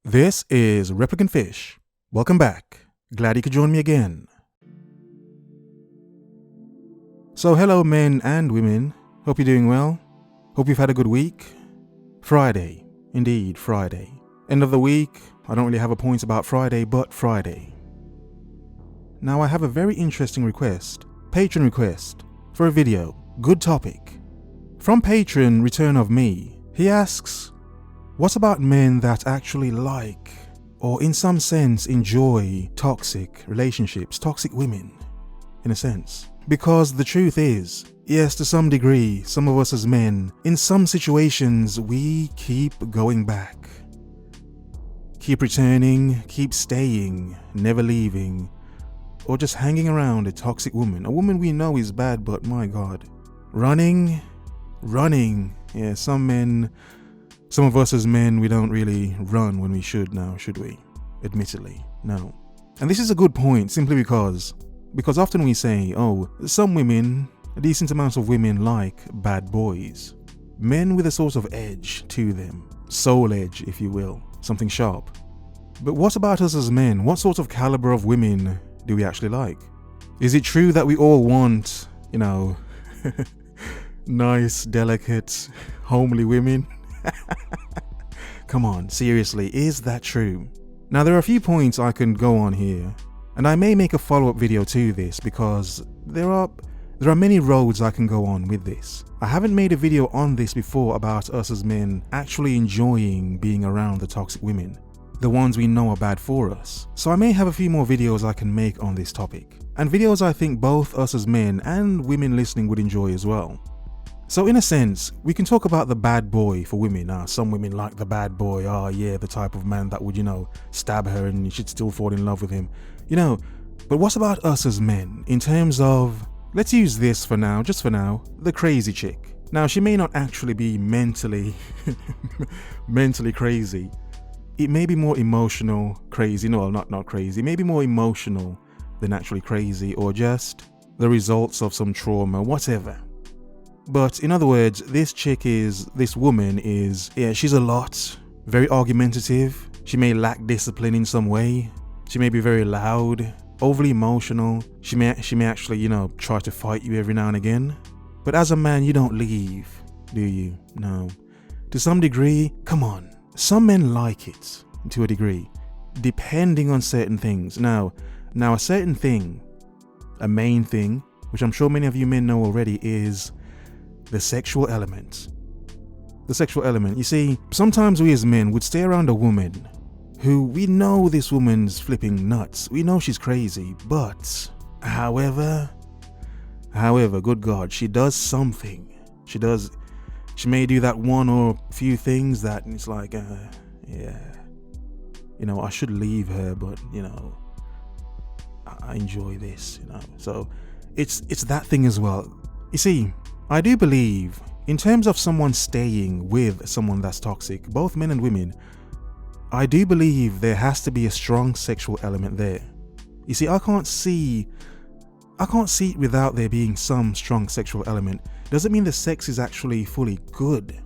This is Replicant Fish. Welcome back. Glad you could join me again. So hello men and women. Hope you're doing well. Hope you've had a good week. Friday. Indeed, Friday. End of the week. I don't really have a point about Friday, but Friday. Now I have a very interesting request. Patron request. For a video. Good topic. From patron Return of Me. He asks, what about men that actually like, or in some sense enjoy, toxic relationships, toxic women, in a sense? Because the truth is, yes, to some degree, some of us as men, in some situations, we keep going back. Keep returning, keep staying, never leaving, or just hanging around a toxic woman. A woman we know is bad, but my God. Running. Yeah, some of us as men, we don't really run when we should now, should we? Admittedly, no. And this is a good point, simply because often we say, oh, some women, a decent amount of women like bad boys. Men with a sort of edge to them. Soul edge, if you will. Something sharp. But what about us as men? What sort of caliber of women do we actually like? Is it true that we all want, nice, delicate, homely women? Come on, seriously, is that true? Now there are a few points I can go on here, and I may make a follow-up video to this because there are many roads I can go on with this. I haven't made a video on this before about us as men actually enjoying being around the toxic women, the ones we know are bad for us. So I may have a few more videos I can make on this topic, and videos I think both us as men and women listening would enjoy as well. So in a sense, we can talk about the bad boy for women. Some women like the bad boy. Oh yeah, the type of man that would, stab her and she'd still fall in love with him. But what about us as men in terms of, let's use this for now, just for now, the crazy chick. Now she may not actually be mentally crazy. It may be more emotional crazy. No, not crazy. It may be more emotional than actually crazy, or just the results of some trauma, whatever. But in other words, this woman is, she's a lot, very argumentative. She may lack discipline in some way. She may be very loud, overly emotional. She may actually, try to fight you every now and again. But as a man, you don't leave, do you? No. To some degree, come on. Some men like it, to a degree, depending on certain things. Now a certain thing, a main thing, which I'm sure many of you men know already, is the sexual element. The sexual element. You see, sometimes we as men would stay around a woman who we know this woman's flipping nuts. We know she's crazy, but however, good God, she does something. She may do that one or few things that it's like, I should leave her, but I enjoy this, So it's that thing as well. You see, I do believe, in terms of someone staying with someone that's toxic, both men and women, I do believe there has to be a strong sexual element there. You see, I can't see it without there being some strong sexual element. Doesn't mean the sex is actually fully good.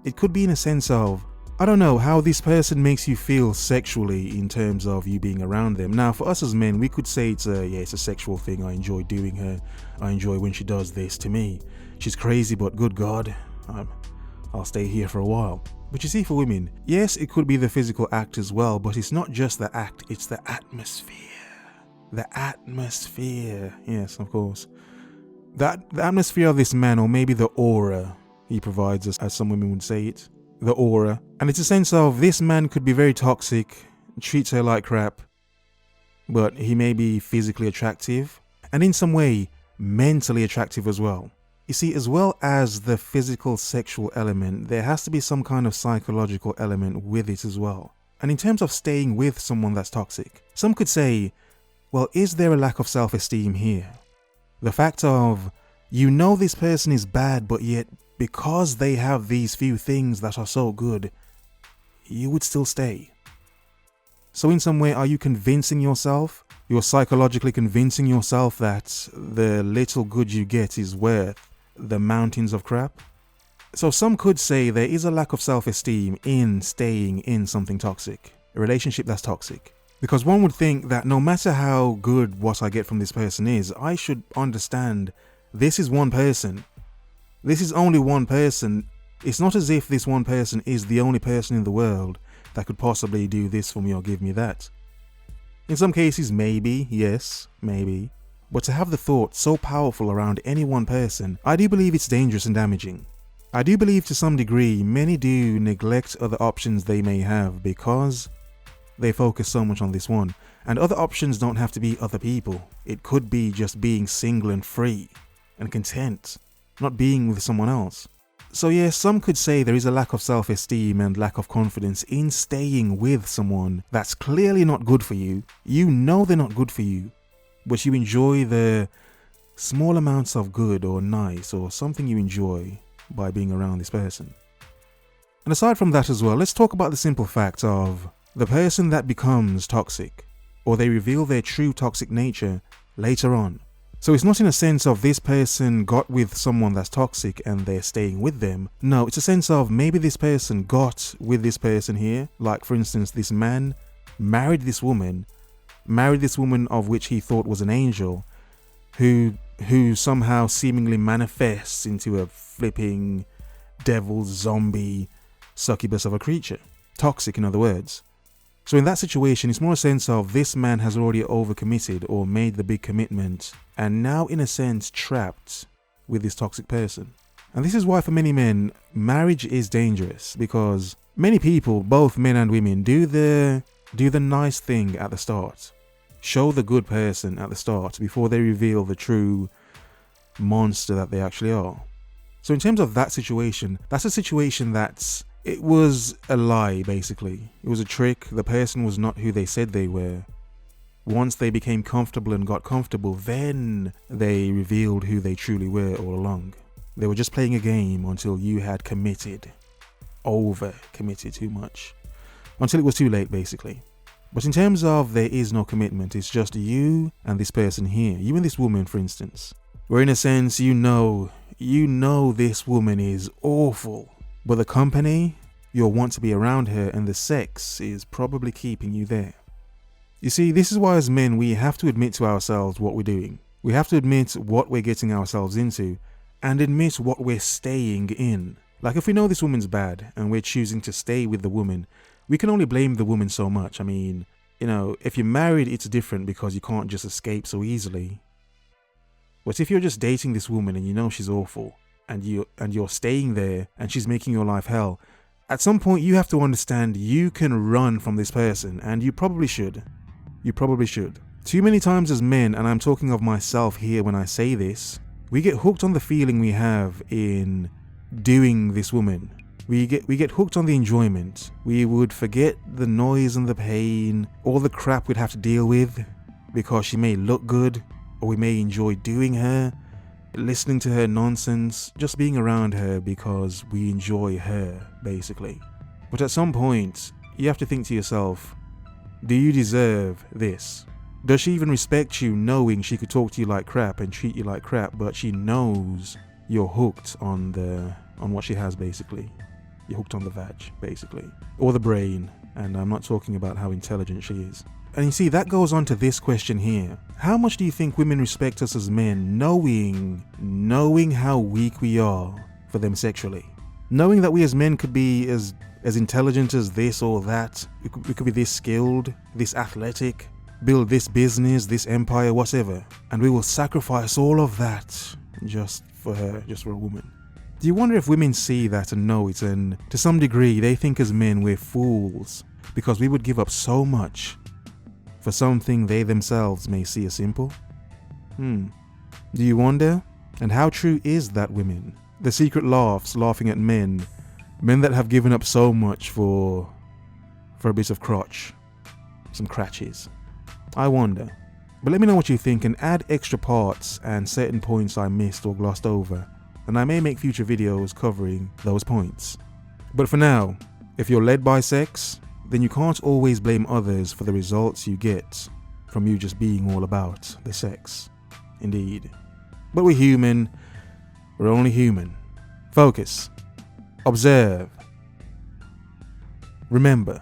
It could be in a sense of, I don't know, how this person makes you feel sexually in terms of you being around them. Now, for us as men, we could say it's a sexual thing. I enjoy doing her. I enjoy when she does this to me. She's crazy, but good God, I'll stay here for a while. But you see, for women, yes, it could be the physical act as well, but it's not just the act, it's the atmosphere. The atmosphere, yes, of course. The atmosphere of this man, or maybe the aura he provides us, as some women would say it. The aura. And it's a sense of this man could be very toxic, treats her like crap, but he may be physically attractive, and in some way, mentally attractive as well. You see, as well as the physical sexual element, there has to be some kind of psychological element with it as well. And in terms of staying with someone that's toxic, some could say, well, is there a lack of self-esteem here? The fact of, this person is bad, but yet because they have these few things that are so good, you would still stay. So in some way, are you convincing yourself? You're psychologically convincing yourself that the little good you get is worth the mountains of crap? So some could say there is a lack of self-esteem in staying in something toxic, a relationship that's toxic. Because one would think that no matter how good what I get from this person is, I should understand this is one person. This is only one person. It's not as if this one person is the only person in the world that could possibly do this for me or give me that. In some cases, maybe, yes, maybe. But to have the thought so powerful around any one person, I do believe it's dangerous and damaging. I do believe to some degree many do neglect other options they may have because they focus so much on this one. And other options don't have to be other people. It could be just being single and free and content, not being with someone else. So yes, some could say there is a lack of self-esteem and lack of confidence in staying with someone that's clearly not good for you. You know they're not good for you, but you enjoy the small amounts of good or nice or something you enjoy by being around this person. And aside from that as well, let's talk about the simple fact of the person that becomes toxic, or they reveal their true toxic nature later on. So it's not in a sense of this person got with someone that's toxic and they're staying with them. No, it's a sense of maybe this person got with this person here. Like for instance, this man married this woman of which he thought was an angel, who somehow seemingly manifests into a flipping devil zombie succubus of a creature. Toxic, in other words. So in that situation, it's more a sense of this man has already overcommitted or made the big commitment and now in a sense trapped with this toxic person. And this is why for many men, marriage is dangerous, because many people, both men and women, do the nice thing at the start. Show the good person at the start before they reveal the true monster that they actually are. So in terms of that situation, that's a situation it was a lie, basically. It was a trick. The person was not who they said they were. Once they became comfortable and got comfortable, then they revealed who they truly were all along. They were just playing a game until you had committed, over-committed too much, until it was too late, basically. But in terms of there is no commitment, it's just you and this person here, you and this woman, for instance, where in a sense, you know this woman is awful, but the company, you'll want to be around her, and the sex is probably keeping you there. You see, this is why as men, we have to admit to ourselves what we're doing. We have to admit what we're getting ourselves into and admit what we're staying in. Like if we know this woman's bad and we're choosing to stay with the woman, we can only blame the woman so much. I mean, if you're married, it's different because you can't just escape so easily. But if you're just dating this woman and you know she's awful, and you're staying there and she's making your life hell, at some point you have to understand you can run from this person, and you probably should. You probably should. Too many times as men, and I'm talking of myself here when I say this, we get hooked on the feeling we have in doing this woman. We get hooked on the enjoyment. We would forget the noise and the pain, all the crap we'd have to deal with because she may look good, or we may enjoy doing her, listening to her nonsense, just being around her because we enjoy her, basically. But at some point, you have to think to yourself, do you deserve this? Does she even respect you, knowing she could talk to you like crap and treat you like crap, but she knows you're hooked on what she has, basically. You're hooked on the vag, basically. Or the brain, and I'm not talking about how intelligent she is. And you see, that goes on to this question here. How much do you think women respect us as men, knowing how weak we are for them sexually? Knowing that we as men could be as intelligent as this or that, we could be this skilled, this athletic, build this business, this empire, whatever, and we will sacrifice all of that just for her, just for a woman. Do you wonder if women see that and know it, and to some degree they think as men we're fools because we would give up so much for something they themselves may see as simple? Do you wonder? And how true is that, women? The secret laughing at men that have given up so much for a bit of crotch, some crotches. I wonder. But let me know what you think, and add extra parts and certain points I missed or glossed over, and I may make future videos covering those points. But for now, if you're led by sex, then you can't always blame others for the results you get from you just being all about the sex. Indeed. But we're human. We're only human. Focus. observe, remember.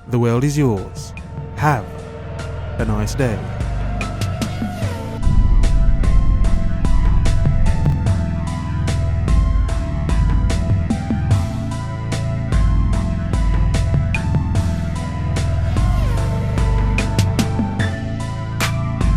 The world is yours. Have a nice day.